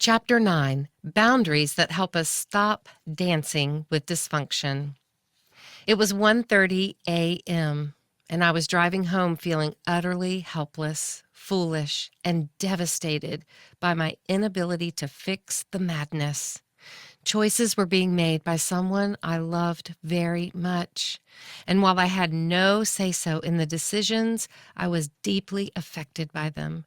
Chapter 9, Boundaries That Help Us Stop Dancing with Dysfunction. It was 1:30 a.m., and I was driving home feeling utterly helpless, foolish, and devastated by my inability to fix the madness. Choices were being made by someone I loved very much, and while I had no say-so in the decisions, I was deeply affected by them.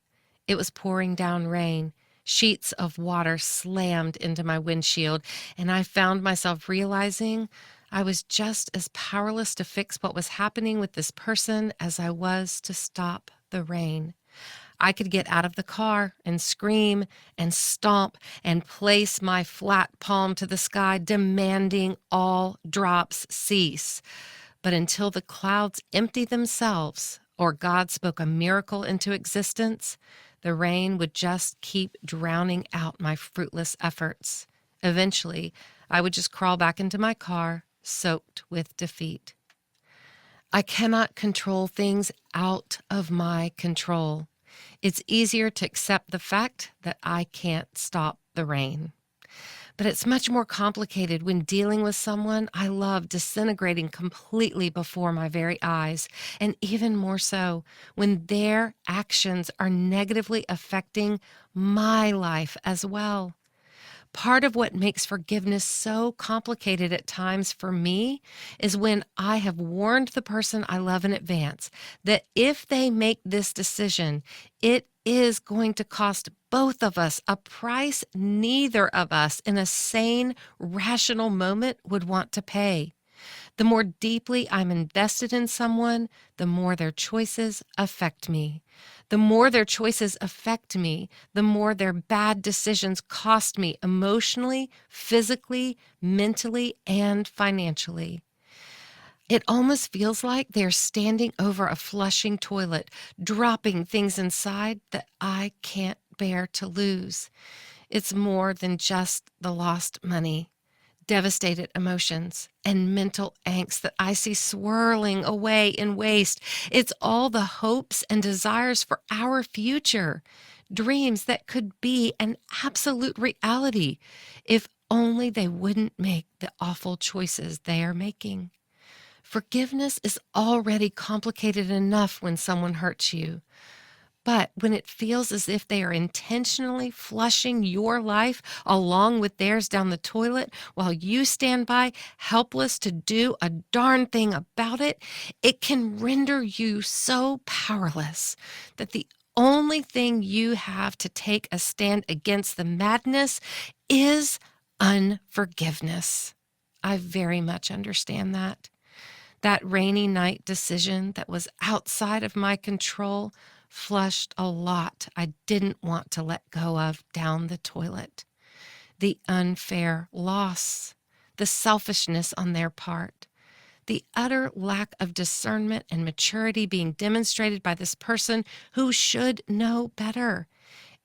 It was pouring down rain. Sheets of water slammed into my windshield, and I found myself realizing I was just as powerless to fix what was happening with this person as I was to stop the rain. I could get out of the car and scream and stomp and place my flat palm to the sky, demanding all drops cease. But until the clouds empty themselves or God spoke a miracle into existence, the rain would just keep drowning out my fruitless efforts. Eventually, I would just crawl back into my car, soaked with defeat. I cannot control things out of my control. It's easier to accept the fact that I can't stop the rain. But it's much more complicated when dealing with someone I love disintegrating completely before my very eyes, and even more so when their actions are negatively affecting my life as well. Part of what makes forgiveness so complicated at times for me is when I have warned the person I love in advance that if they make this decision, it is going to cost both of us a price neither of us in a sane, rational moment would want to pay. The more deeply I'm invested in someone, the more their choices affect me. The more their choices affect me, the more their bad decisions cost me emotionally, physically, mentally, and financially. It almost feels like they're standing over a flushing toilet, dropping things inside that I can't bear to lose. It's more than just the lost money, devastated emotions, and mental angst that I see swirling away in waste. It's all the hopes and desires for our future, dreams that could be an absolute reality if only they wouldn't make the awful choices they are making. Forgiveness is already complicated enough when someone hurts you. But when it feels as if they are intentionally flushing your life along with theirs down the toilet while you stand by helpless to do a darn thing about it, it can render you so powerless that the only thing you have to take a stand against the madness is unforgiveness. I very much understand that. That rainy night decision that was outside of my control flushed a lot I didn't want to let go of down the toilet. The unfair loss, the selfishness on their part, the utter lack of discernment and maturity being demonstrated by this person who should know better.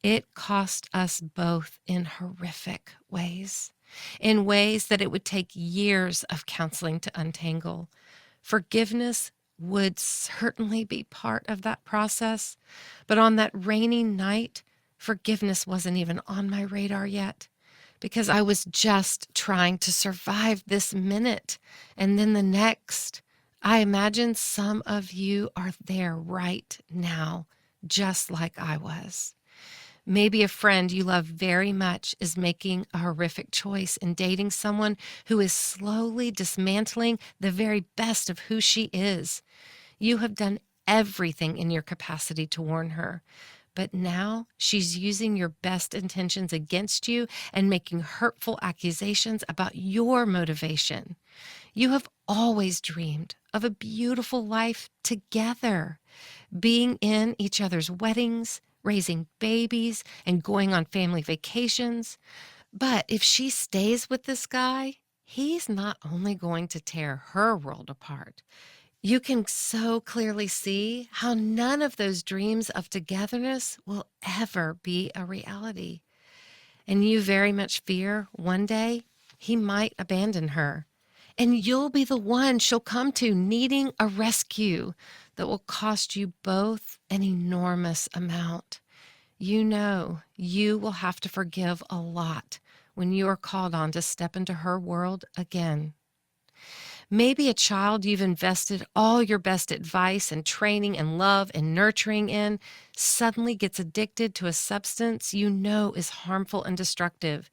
It cost us both in horrific ways, in ways that it would take years of counseling to untangle. Forgiveness would certainly be part of that process, but on that rainy night, forgiveness wasn't even on my radar yet because I was just trying to survive this minute and then the next. I imagine some of you are there right now, just like I was. Maybe a friend you love very much is making a horrific choice in dating someone who is slowly dismantling the very best of who she is. You have done everything in your capacity to warn her, but now she's using your best intentions against you and making hurtful accusations about your motivation. You have always dreamed of a beautiful life together, being in each other's weddings, raising babies, and going on family vacations. But if she stays with this guy, he's not only going to tear her world apart. You can so clearly see how none of those dreams of togetherness will ever be a reality. And you very much fear one day he might abandon her. And you'll be the one she'll come to needing a rescue that will cost you both an enormous amount. You know you will have to forgive a lot when you are called on to step into her world again. Maybe a child you've invested all your best advice and training and love and nurturing in suddenly gets addicted to a substance you know is harmful and destructive.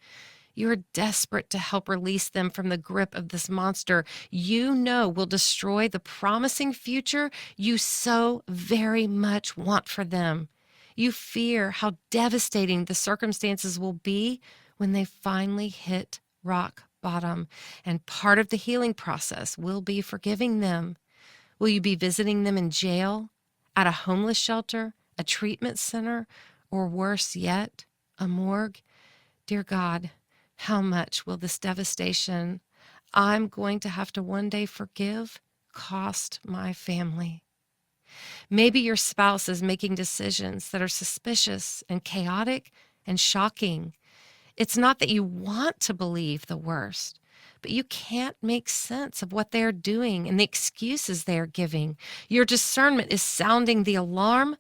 You are desperate to help release them from the grip of this monster you know will destroy the promising future you so very much want for them. You fear how devastating the circumstances will be when they finally hit rock bottom, and part of the healing process will be forgiving them. Will you be visiting them in jail, at a homeless shelter, a treatment center, or worse yet, a morgue? Dear God, how much will this devastation I'm going to have to one day forgive cost my family? Maybe your spouse is making decisions that are suspicious and chaotic and shocking. It's not that you want to believe the worst, but you can't make sense of what they're doing and the excuses they're giving. Your discernment is sounding the alarm,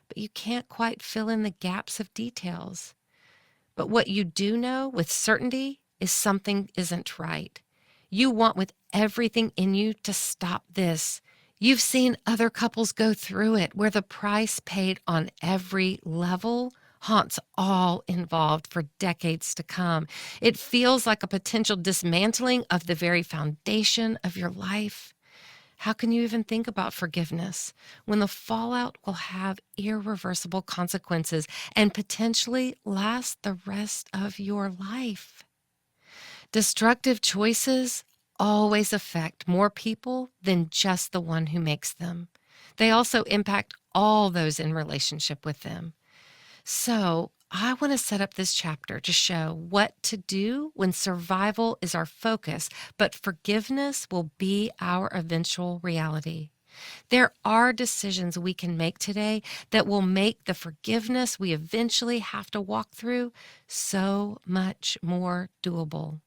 but you can't quite fill in the gaps of details. But what you do know with certainty is something isn't right. You want with everything in you to stop this. You've seen other couples go through it where the price paid on every level haunts all involved for decades to come. It feels like a potential dismantling of the very foundation of your life. How can you even think about forgiveness when the fallout will have irreversible consequences and potentially last the rest of your life? Destructive choices always affect more people than just the one who makes them. They also impact all those in relationship with them. So, I want to set up this chapter to show what to do when survival is our focus, but forgiveness will be our eventual reality. There are decisions we can make today that will make the forgiveness we eventually have to walk through so much more doable.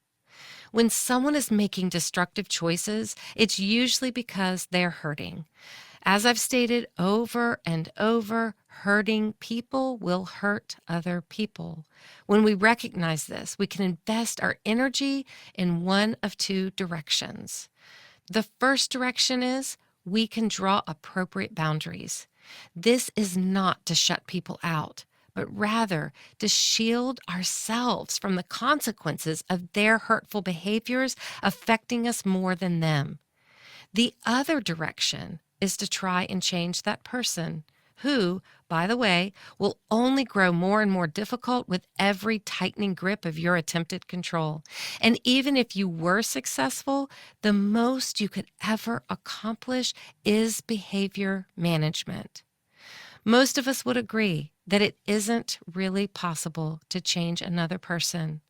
When someone is making destructive choices, it's usually because they're hurting. As I've stated over and over, hurting people will hurt other people. When we recognize this, we can invest our energy in one of two directions. The first direction is we can draw appropriate boundaries. This is not to shut people out, but rather to shield ourselves from the consequences of their hurtful behaviors affecting us more than them. The other direction is to try and change that person who, by the way, will only grow more and more difficult with every tightening grip of your attempted control. And even if you were successful, the most you could ever accomplish is behavior management. Most of us would agree that it isn't really possible to change another person.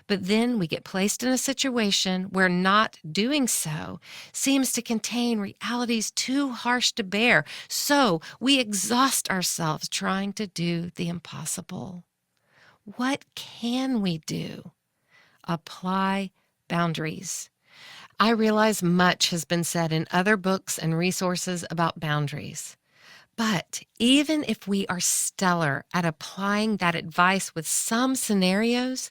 But then we get placed in a situation where not doing so seems to contain realities too harsh to bear. So we exhaust ourselves trying to do the impossible. What can we do? Apply boundaries. I realize much has been said in other books and resources about boundaries. But even if we are stellar at applying that advice with some scenarios,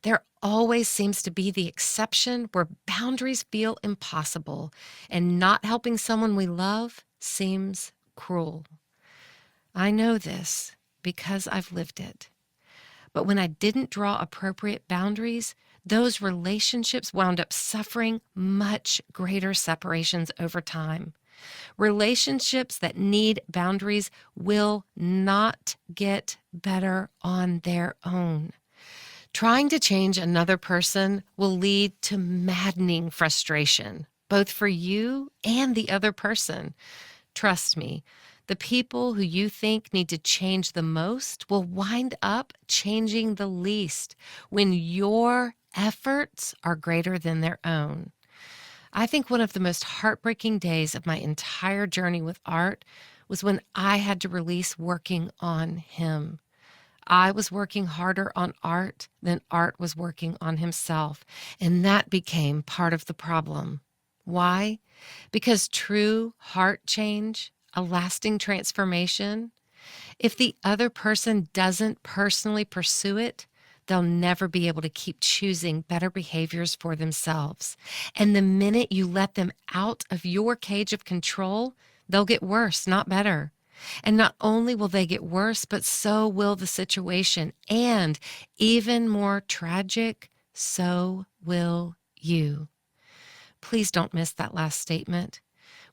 there always seems to be the exception where boundaries feel impossible and not helping someone we love seems cruel. I know this because I've lived it. But when I didn't draw appropriate boundaries, those relationships wound up suffering much greater separations over time. Relationships that need boundaries will not get better on their own. Trying to change another person will lead to maddening frustration, both for you and the other person. Trust me, the people who you think need to change the most will wind up changing the least when your efforts are greater than their own. I think one of the most heartbreaking days of my entire journey with art was when I had to release working on him. I was working harder on art than art was working on himself, and that became part of the problem. Why? Because true heart change, a lasting transformation, If the other person doesn't personally pursue it, they'll never be able to keep choosing better behaviors for themselves. And the minute you let them out of your cage of control, they'll get worse, not better. And not only will they get worse, but so will the situation. And even more tragic, so will you. Please don't miss that last statement.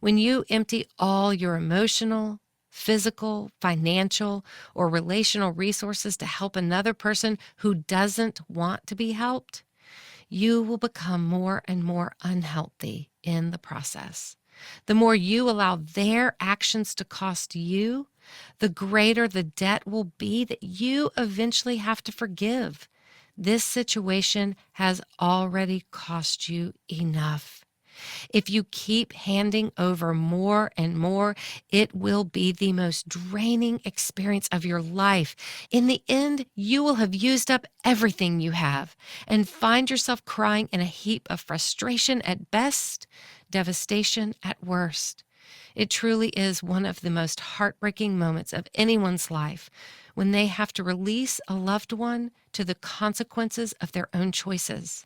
When you empty all your emotional, physical, financial, or relational resources to help another person who doesn't want to be helped, you will become more and more unhealthy in the process. The more you allow their actions to cost you, the greater the debt will be that you eventually have to forgive. This situation has already cost you enough. If you keep handing over more and more, it will be the most draining experience of your life. In the end, you will have used up everything you have and find yourself crying in a heap of frustration at best, devastation at worst. It truly is one of the most heartbreaking moments of anyone's life when they have to release a loved one to the consequences of their own choices.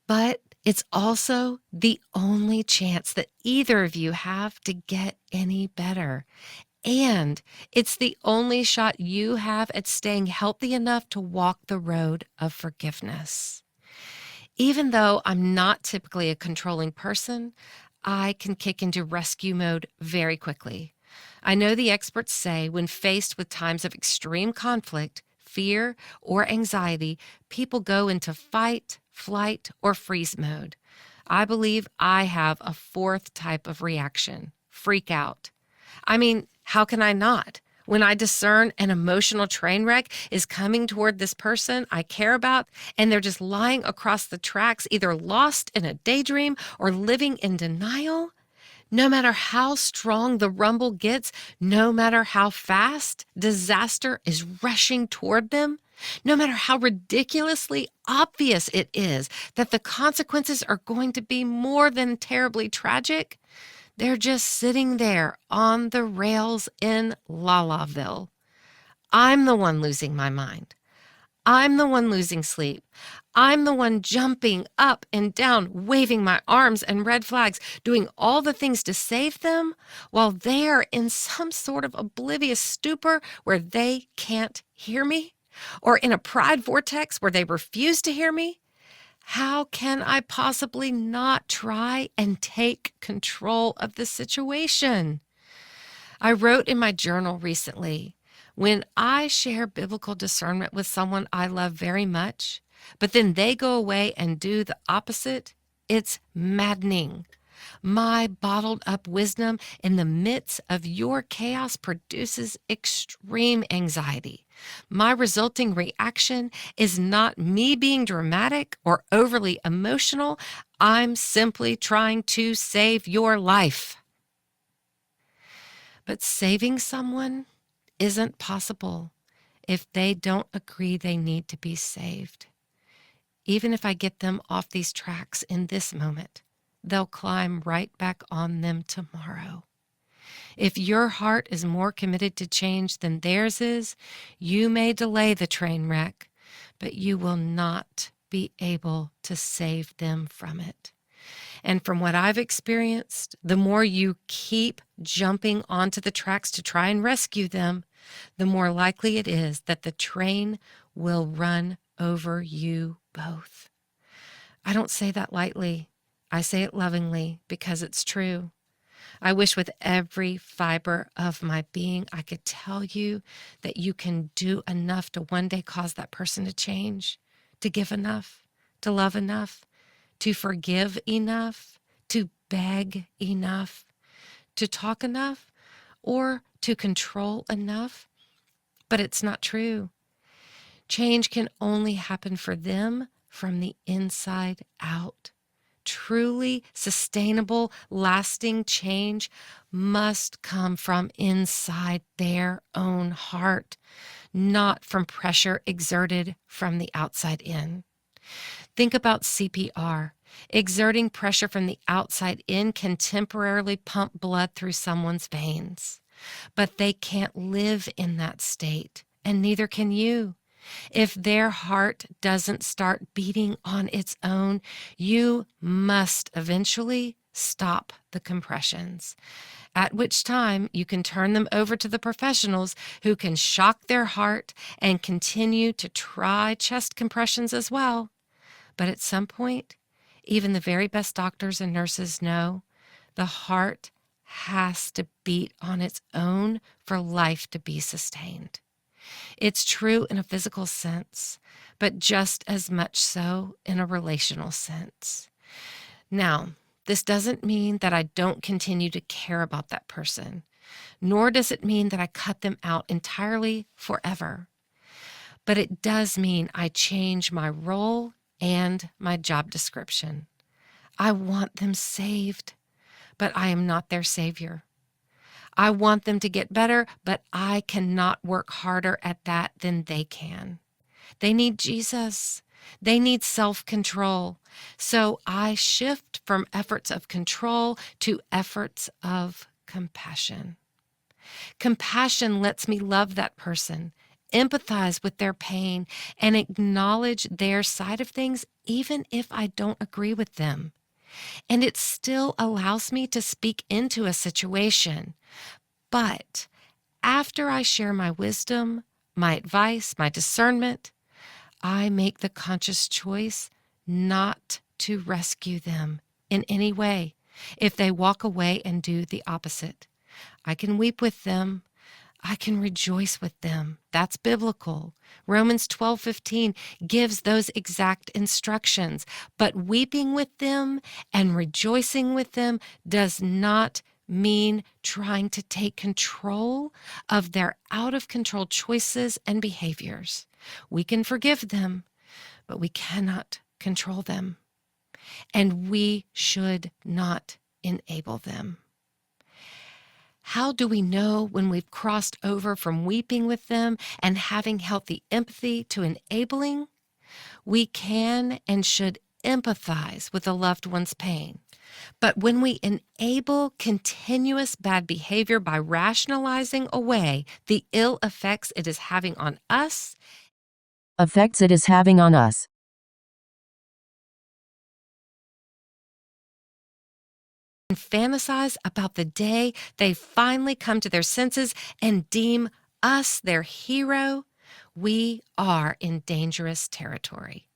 But it's also the only chance that either of you have to get any better. And it's the only shot you have at staying healthy enough to walk the road of forgiveness. Even though I'm not typically a controlling person, I can kick into rescue mode very quickly. I know the experts say when faced with times of extreme conflict, fear, or anxiety, people go into fight, flight, or freeze mode. I believe I have a fourth type of reaction, freak out. I mean, how can I not? When I discern an emotional train wreck is coming toward this person I care about, and they're just lying across the tracks, either lost in a daydream or living in denial, no matter how strong the rumble gets, no matter how fast disaster is rushing toward them, no matter how ridiculously obvious it is that the consequences are going to be more than terribly tragic, they're just sitting there on the rails in La-La-ville. I'm the one losing my mind. I'm the one losing sleep. I'm the one jumping up and down, waving my arms and red flags, doing all the things to save them while they're in some sort of oblivious stupor where they can't hear me, or in a pride vortex where they refuse to hear me. How can I possibly not try and take control of the situation? I wrote in my journal recently, when I share biblical discernment with someone I love very much, but then they go away and do the opposite, it's maddening. My bottled up wisdom in the midst of your chaos produces extreme anxiety. My resulting reaction is not me being dramatic or overly emotional. I'm simply trying to save your life. But saving someone isn't possible if they don't agree they need to be saved. Even if I get them off these tracks in this moment, they'll climb right back on them tomorrow. If your heart is more committed to change than theirs is, you may delay the train wreck, but you will not be able to save them from it. And from what I've experienced, the more you keep jumping onto the tracks to try and rescue them, the more likely it is that the train will run over you both. I don't say that lightly. I say it lovingly because it's true. I wish with every fiber of my being I could tell you that you can do enough to one day cause that person to change, to give enough, to love enough, to forgive enough, to beg enough, to talk enough, or to control enough. But it's not true. Change can only happen for them from the inside out. Truly sustainable, lasting change must come from inside their own heart, not from pressure exerted from the outside in. Think about CPR. Exerting pressure from the outside in can temporarily pump blood through someone's veins. but they can't live in that state, and neither can you. If their heart doesn't start beating on its own, you must eventually stop the compressions, at which time you can turn them over to the professionals who can shock their heart and continue to try chest compressions as well. But at some point, even the very best doctors and nurses know the heart has to beat on its own for life to be sustained. It's true in a physical sense, but just as much so in a relational sense. Now, this doesn't mean that I don't continue to care about that person, nor does it mean that I cut them out entirely forever. But it does mean I change my role and my job description. I want them saved, but I am not their savior. I want them to get better, but I cannot work harder at that than they can. They need Jesus. They need self-control. So I shift from efforts of control to efforts of compassion. Compassion lets me love that person, empathize with their pain, and acknowledge their side of things even if I don't agree with them. And it still allows me to speak into a situation. But after I share my wisdom, my advice, my discernment, I make the conscious choice not to rescue them in any way if they walk away and do the opposite. I can weep with them. I can rejoice with them. That's biblical. Romans 12:15 gives those exact instructions. But weeping with them and rejoicing with them does not mean trying to take control of their out-of-control choices and behaviors. We can forgive them, but we cannot control them. And we should not enable them. How do we know when we've crossed over from weeping with them and having healthy empathy to enabling? We can and should empathize with a loved one's pain. But when we enable continuous bad behavior by rationalizing away the ill effects it is having on us, and fantasize about the day they finally come to their senses and deem us their hero, we are in dangerous territory.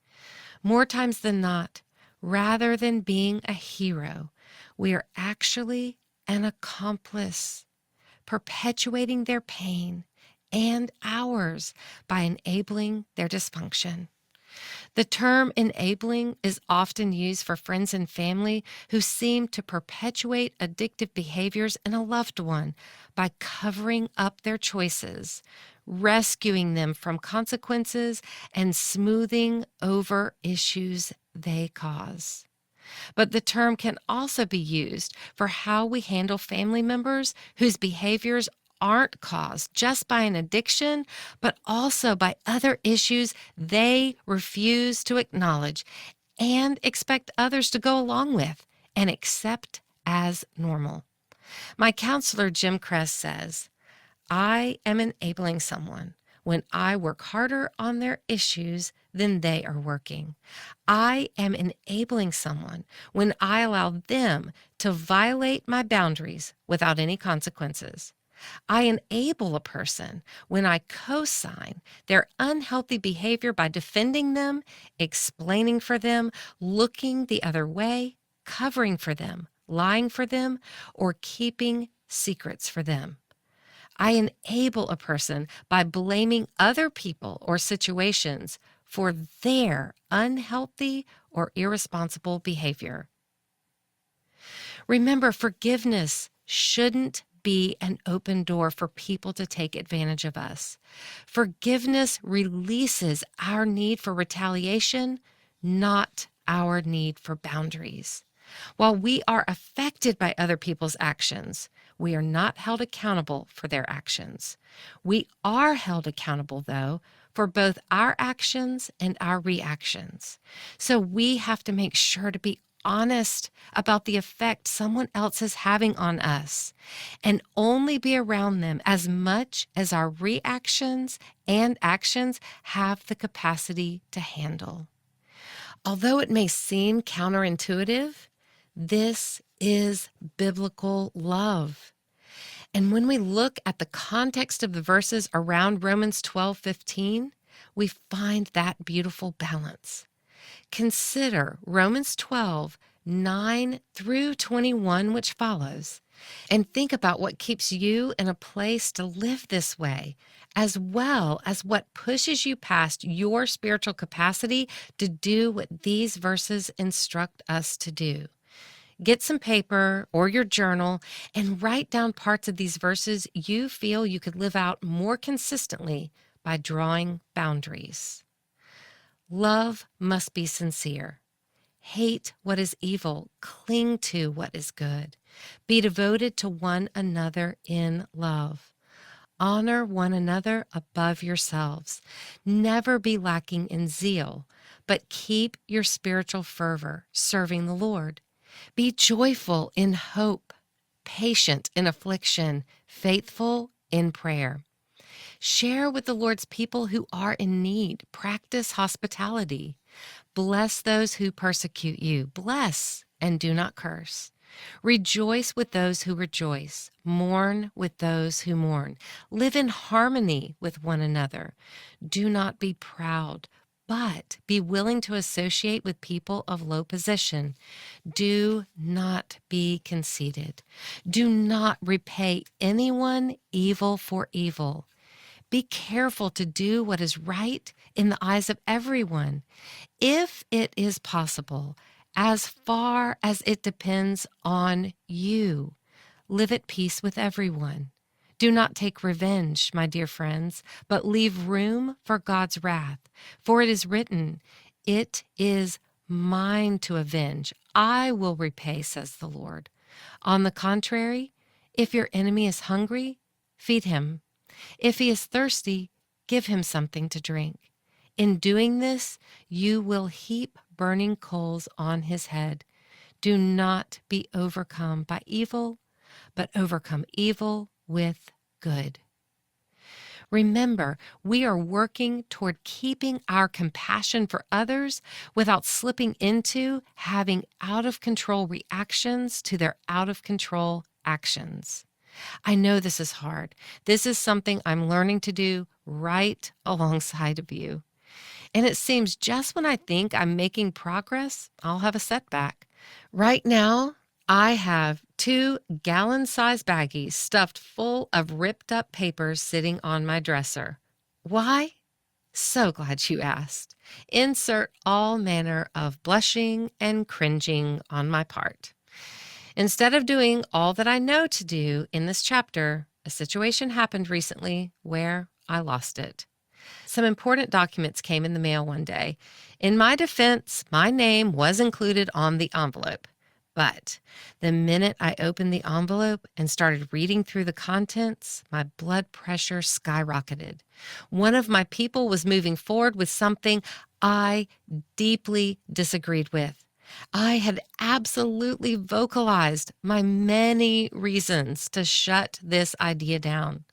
More times than not, rather than being a hero, we are actually an accomplice, perpetuating their pain and ours by enabling their dysfunction. The term enabling is often used for friends and family who seem to perpetuate addictive behaviors in a loved one by covering up their choices, rescuing them from consequences, and smoothing over issues they cause. But the term can also be used for how we handle family members whose behaviors aren't caused just by an addiction, but also by other issues they refuse to acknowledge and expect others to go along with and accept as normal. My counselor, Jim Kress, says, I am enabling someone when I work harder on their issues than they are working. I am enabling someone when I allow them to violate my boundaries without any consequences. I enable a person when I co-sign their unhealthy behavior by defending them, explaining for them, looking the other way, covering for them, lying for them, or keeping secrets for them. I enable a person by blaming other people or situations for their unhealthy or irresponsible behavior. Remember, forgiveness shouldn't be an open door for people to take advantage of us. Forgiveness releases our need for retaliation, not our need for boundaries. While we are affected by other people's actions, we are not held accountable for their actions. We are held accountable, though, for both our actions and our reactions. So we have to make sure to be honest about the effect someone else is having on us and only be around them as much as our reactions and actions have the capacity to handle. Although it may seem counterintuitive, this is biblical love. And when we look at the context of the verses around Romans 12:15, we find that beautiful balance. Consider Romans 12:9 through 21, which follows, and think about what keeps you in a place to live this way, as well as what pushes you past your spiritual capacity to do what these verses instruct us to do. Get some paper or your journal and write down parts of these verses you feel you could live out more consistently by drawing boundaries. Love must be sincere. Hate what is evil. Cling to what is good. Be devoted to one another in love. Honor one another above yourselves. Never be lacking in zeal, but keep your spiritual fervor, serving the Lord. Be joyful in hope, patient in affliction, faithful in prayer. Share with the Lord's people who are in need. Practice hospitality. Bless those who persecute you. Bless and do not curse. Rejoice with those who rejoice. Mourn with those who mourn. Live in harmony with one another. Do not be proud, but be willing to associate with people of low position. Do not be conceited. Do not repay anyone evil for evil. Be careful to do what is right in the eyes of everyone, if it is possible, as far as it depends on you. Live at peace with everyone. Do not take revenge, my dear friends, but leave room for God's wrath. For it is written, "It is mine to avenge. I will repay," says the Lord. On the contrary, if your enemy is hungry, feed him. If he is thirsty, give him something to drink. In doing this, you will heap burning coals on his head. Do not be overcome by evil, but overcome evil with good. Remember, we are working toward keeping our compassion for others without slipping into having out-of-control reactions to their out-of-control actions. I know this is hard. This is something I'm learning to do right alongside of you. And it seems just when I think I'm making progress, I'll have a setback. Right now, I have 2 gallon-sized baggies stuffed full of ripped up papers sitting on my dresser. Why? So glad you asked. Insert all manner of blushing and cringing on my part. Instead of doing all that I know to do in this chapter, a situation happened recently where I lost it. Some important documents came in the mail one day. In my defense, my name was included on the envelope. But the minute I opened the envelope and started reading through the contents, my blood pressure skyrocketed. One of my people was moving forward with something I deeply disagreed with. I had absolutely vocalized my many reasons to shut this idea down.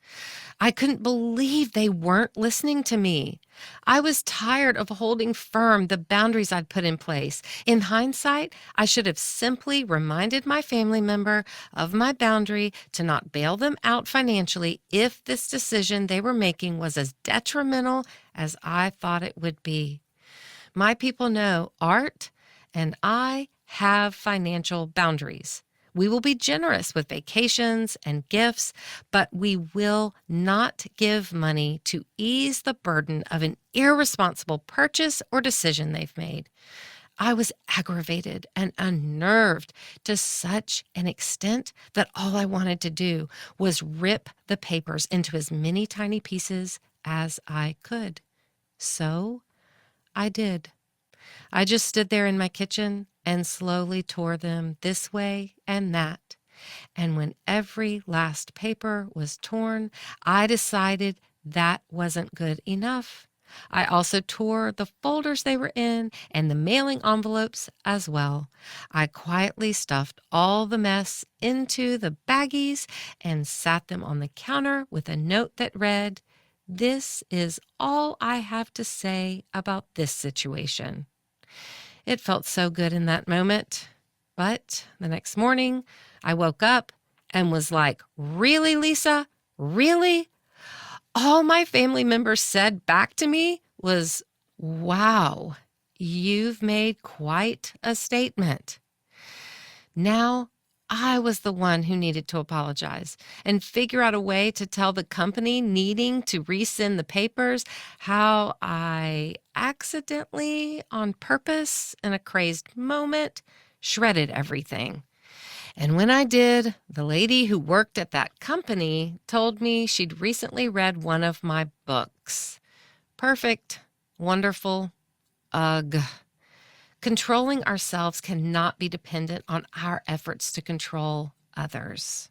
I couldn't believe they weren't listening to me. I was tired of holding firm the boundaries I'd put in place. In hindsight, I should have simply reminded my family member of my boundary to not bail them out financially if this decision they were making was as detrimental as I thought it would be. My people know Art and I have financial boundaries. We will be generous with vacations and gifts, but we will not give money to ease the burden of an irresponsible purchase or decision they've made. I was aggravated and unnerved to such an extent that all I wanted to do was rip the papers into as many tiny pieces as I could. So I did. I just stood there in my kitchen and slowly tore them this way and that. And when every last paper was torn, I decided that wasn't good enough. I also tore the folders they were in and the mailing envelopes as well. I quietly stuffed all the mess into the baggies and sat them on the counter with a note that read, "This is all I have to say about this situation." It felt so good in that moment. But the next morning, I woke up and was like, "Really, Lisa? Really?" All my family members said back to me was, "Wow, you've made quite a statement." Now, I was the one who needed to apologize and figure out a way to tell the company needing to resend the papers how I accidentally, on purpose, in a crazed moment, shredded everything. And when I did, the lady who worked at that company told me she'd recently read one of my books. Perfect, wonderful, ugh. Controlling ourselves cannot be dependent on our efforts to control others.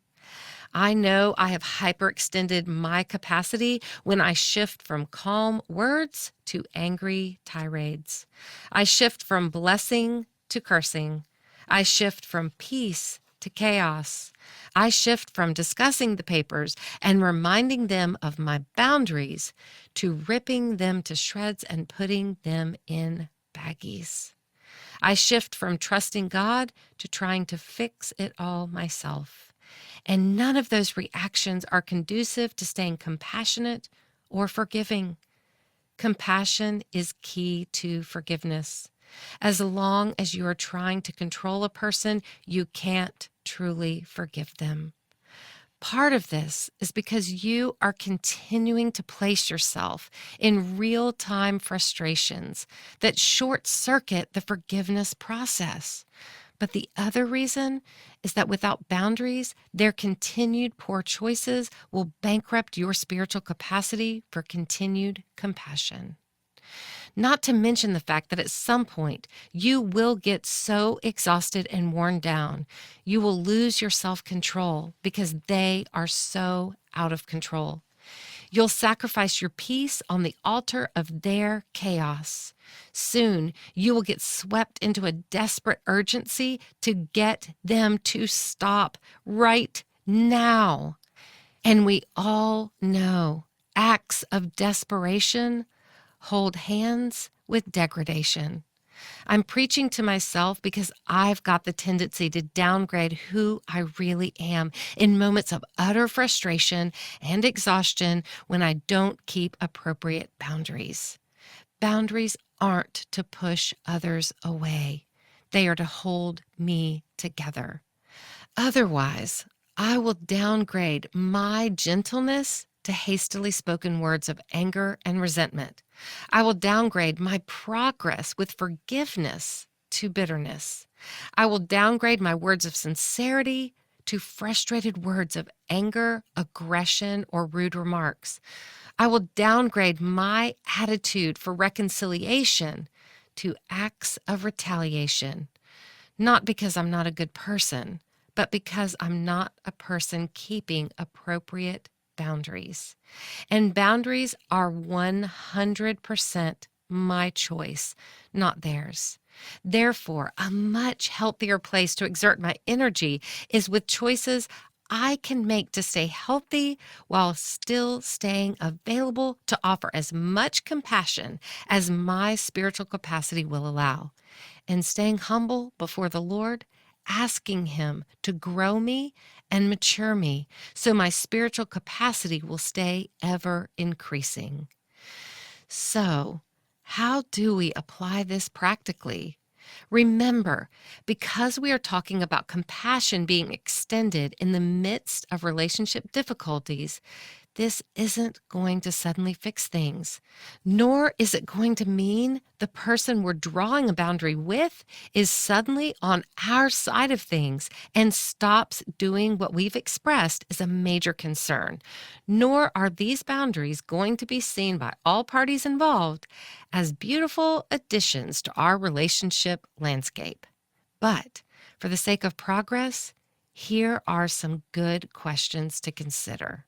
I know I have hyperextended my capacity when I shift from calm words to angry tirades. I shift from blessing to cursing. I shift from peace to chaos. I shift from discussing the papers and reminding them of my boundaries to ripping them to shreds and putting them in baggies. I shift from trusting God to trying to fix it all myself. And none of those reactions are conducive to staying compassionate or forgiving. Compassion is key to forgiveness. As long as you are trying to control a person, you can't truly forgive them. Part of this is because you are continuing to place yourself in real-time frustrations that short-circuit the forgiveness process. But the other reason is that without boundaries, their continued poor choices will bankrupt your spiritual capacity for continued compassion. Not to mention the fact that at some point you will get so exhausted and worn down, you will lose your self-control because they are so out of control. You'll sacrifice your peace on the altar of their chaos. Soon, you will get swept into a desperate urgency to get them to stop right now. And we all know acts of desperation hold hands with degradation. I'm preaching to myself because I've got the tendency to downgrade who I really am in moments of utter frustration and exhaustion when I don't keep appropriate boundaries. Boundaries aren't to push others away. They are to hold me together. Otherwise, I will downgrade my gentleness to hastily spoken words of anger and resentment. I will downgrade my progress with forgiveness to bitterness. I will downgrade my words of sincerity to frustrated words of anger, aggression, or rude remarks. I will downgrade my attitude for reconciliation to acts of retaliation, not because I'm not a good person, but because I'm not a person keeping appropriate boundaries. And boundaries are 100% my choice, not theirs. Therefore, a much healthier place to exert my energy is with choices I can make to stay healthy while still staying available to offer as much compassion as my spiritual capacity will allow, and staying humble before the Lord, asking Him to grow me and mature me so my spiritual capacity will stay ever increasing. So, how do we apply this practically? Remember, because we are talking about compassion being extended in the midst of relationship difficulties, this isn't going to suddenly fix things, nor is it going to mean the person we're drawing a boundary with is suddenly on our side of things and stops doing what we've expressed is a major concern. Nor are these boundaries going to be seen by all parties involved as beautiful additions to our relationship landscape. But for the sake of progress, here are some good questions to consider.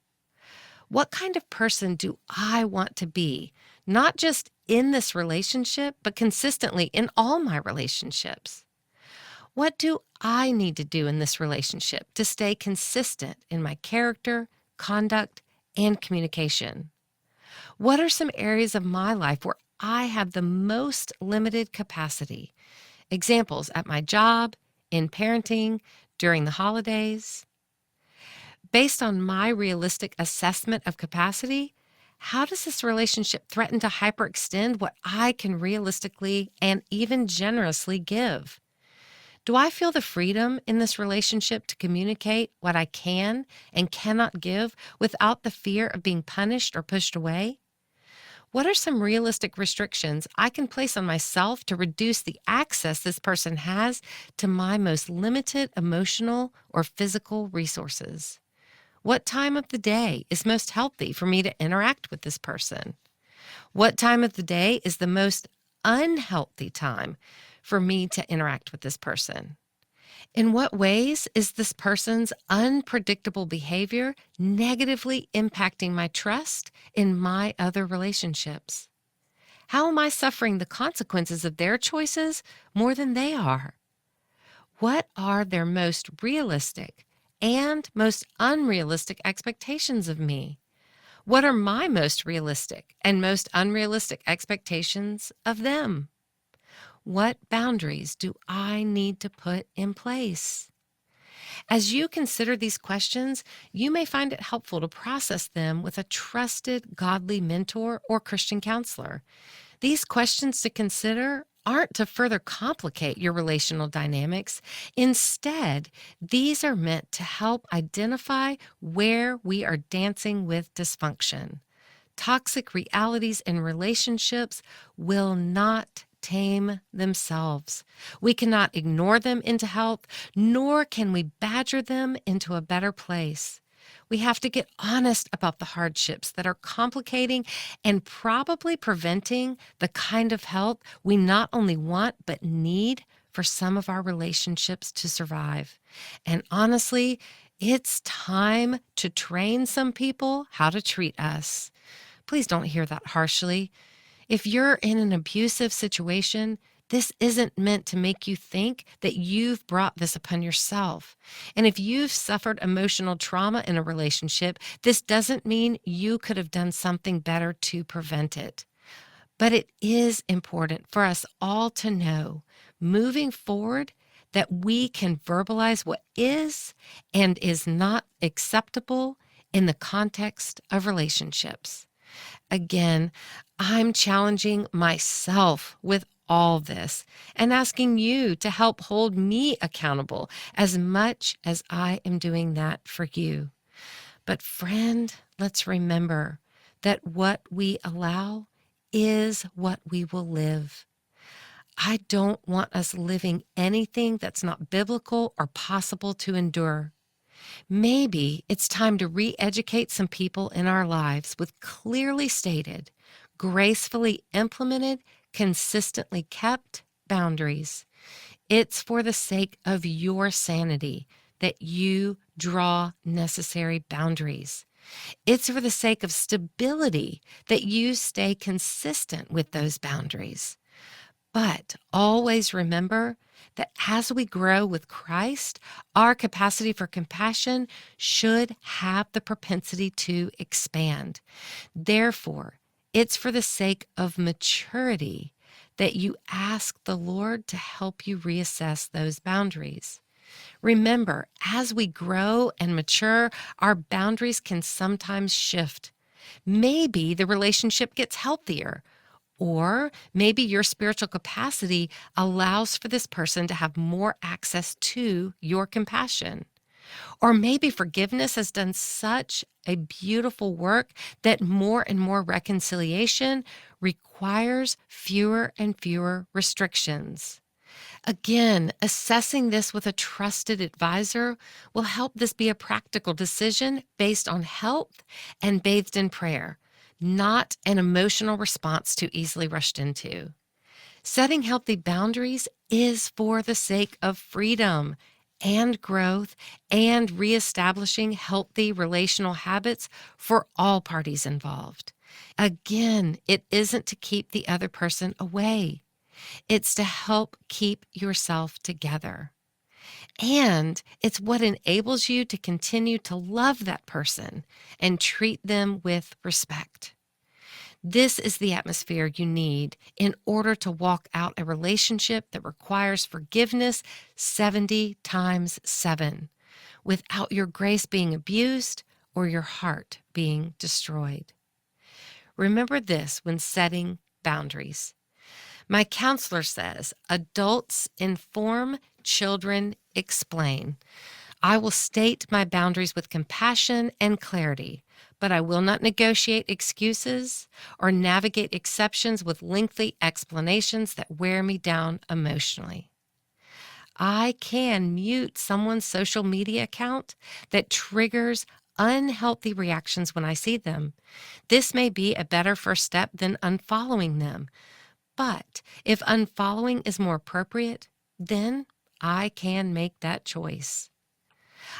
What kind of person do I want to be? Not just in this relationship, but consistently in all my relationships. What do I need to do in this relationship to stay consistent in my character, conduct, and communication? What are some areas of my life where I have the most limited capacity? Examples at my job, in parenting, during the holidays. Based on my realistic assessment of capacity, how does this relationship threaten to hyperextend what I can realistically and even generously give? Do I feel the freedom in this relationship to communicate what I can and cannot give without the fear of being punished or pushed away? What are some realistic restrictions I can place on myself to reduce the access this person has to my most limited emotional or physical resources? What time of the day is most healthy for me to interact with this person? What time of the day is the most unhealthy time for me to interact with this person? In what ways is this person's unpredictable behavior negatively impacting my trust in my other relationships? How am I suffering the consequences of their choices more than they are? What are their most realistic and most unrealistic expectations of me? What are my most realistic and most unrealistic expectations of them? What boundaries do I need to put in place? As you consider these questions, you may find it helpful to process them with a trusted godly mentor or Christian counselor. These questions to consider aren't to further complicate your relational dynamics. Instead, these are meant to help identify where we are dancing with dysfunction. Toxic realities in relationships will not tame themselves. We cannot ignore them into health, nor can we badger them into a better place. We have to get honest about the hardships that are complicating and probably preventing the kind of health we not only want but need for some of our relationships to survive. And honestly, it's time to train some people how to treat us. Please don't hear that harshly. If you're in an abusive situation, this isn't meant to make you think that you've brought this upon yourself. And if you've suffered emotional trauma in a relationship, this doesn't mean you could have done something better to prevent it. But it is important for us all to know, moving forward, that we can verbalize what is and is not acceptable in the context of relationships. Again, I'm challenging myself with all this and asking you to help hold me accountable as much as I am doing that for you. But friend, let's remember that what we allow is what we will live. I don't want us living anything that's not biblical or possible to endure. Maybe it's time to re-educate some people in our lives with clearly stated, gracefully implemented, consistently kept boundaries. It's for the sake of your sanity that you draw necessary boundaries. It's for the sake of stability that you stay consistent with those boundaries. But always remember that as we grow with Christ, our capacity for compassion should have the propensity to expand. Therefore, it's for the sake of maturity that you ask the Lord to help you reassess those boundaries. Remember, as we grow and mature, our boundaries can sometimes shift. Maybe the relationship gets healthier, or maybe your spiritual capacity allows for this person to have more access to your compassion. Or maybe forgiveness has done such a beautiful work that more and more reconciliation requires fewer and fewer restrictions. Again, assessing this with a trusted advisor will help this be a practical decision based on health and bathed in prayer, not an emotional response too easily rushed into. Setting healthy boundaries is for the sake of freedom and growth and reestablishing healthy relational habits for all parties involved. Again, it isn't to keep the other person away. It's to help keep yourself together. And it's what enables you to continue to love that person and treat them with respect. This is the atmosphere you need in order to walk out a relationship that requires forgiveness 70 times 7 without your grace being abused or your heart being destroyed. Remember this when setting boundaries. My counselor says adults inform, children explain. I will state my boundaries with compassion and clarity, but I will not negotiate excuses or navigate exceptions with lengthy explanations that wear me down emotionally. I can mute someone's social media account that triggers unhealthy reactions when I see them. This may be a better first step than unfollowing them. But if unfollowing is more appropriate, then I can make that choice.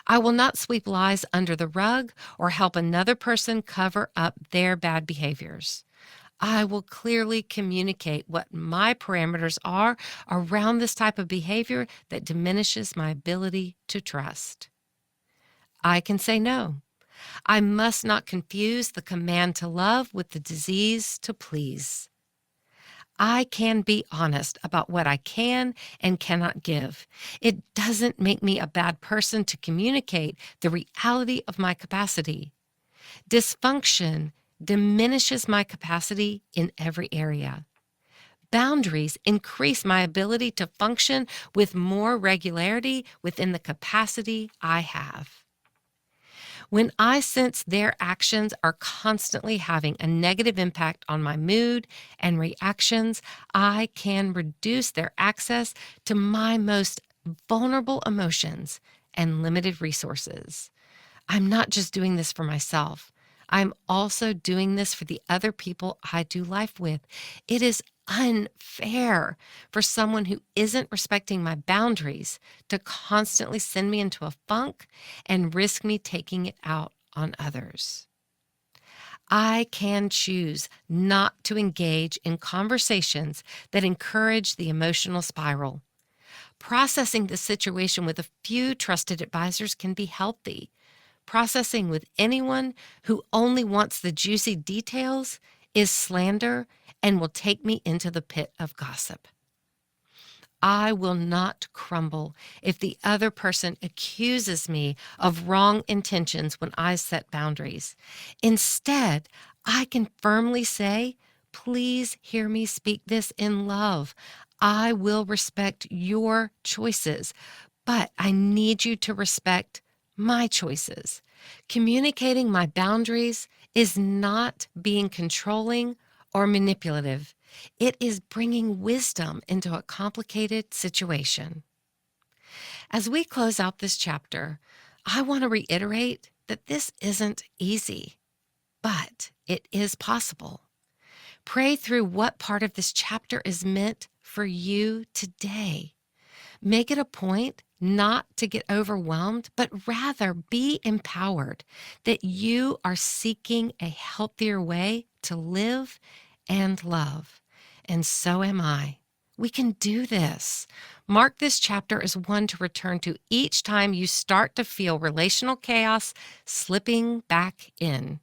I will not sweep lies under the rug or help another person cover up their bad behaviors. I will clearly communicate what my parameters are around this type of behavior that diminishes my ability to trust. I can say no. I must not confuse the command to love with the disease to please. I can be honest about what I can and cannot give. It doesn't make me a bad person to communicate the reality of my capacity. Dysfunction diminishes my capacity in every area. Boundaries increase my ability to function with more regularity within the capacity I have. When I sense their actions are constantly having a negative impact on my mood and reactions, I can reduce their access to my most vulnerable emotions and limited resources. I'm not just doing this for myself. I'm also doing this for the other people I do life with. It is unfair for someone who isn't respecting my boundaries to constantly send me into a funk and risk me taking it out on others. I can choose not to engage in conversations that encourage the emotional spiral. Processing the situation with a few trusted advisors can be healthy. Processing with anyone who only wants the juicy details is slander and will take me into the pit of gossip. I will not crumble if the other person accuses me of wrong intentions when I set boundaries. Instead, I can firmly say, please hear me speak this in love. I will respect your choices, but I need you to respect my choices. Communicating my boundaries is not being controlling or manipulative. It is bringing wisdom into a complicated situation. As we close out this chapter, I want to reiterate that this isn't easy, but it is possible. Pray through what part of this chapter is meant for you today. Make it a point not to get overwhelmed, but rather be empowered that you are seeking a healthier way to live and love. And so am I. We can do this. Mark this chapter as one to return to each time you start to feel relational chaos slipping back in.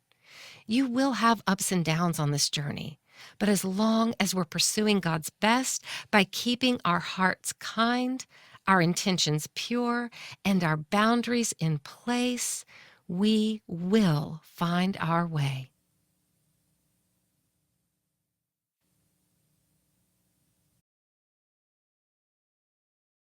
You will have ups and downs on this journey, but as long as we're pursuing God's best by keeping our hearts kind, our intentions pure, and our boundaries in place, we will find our way.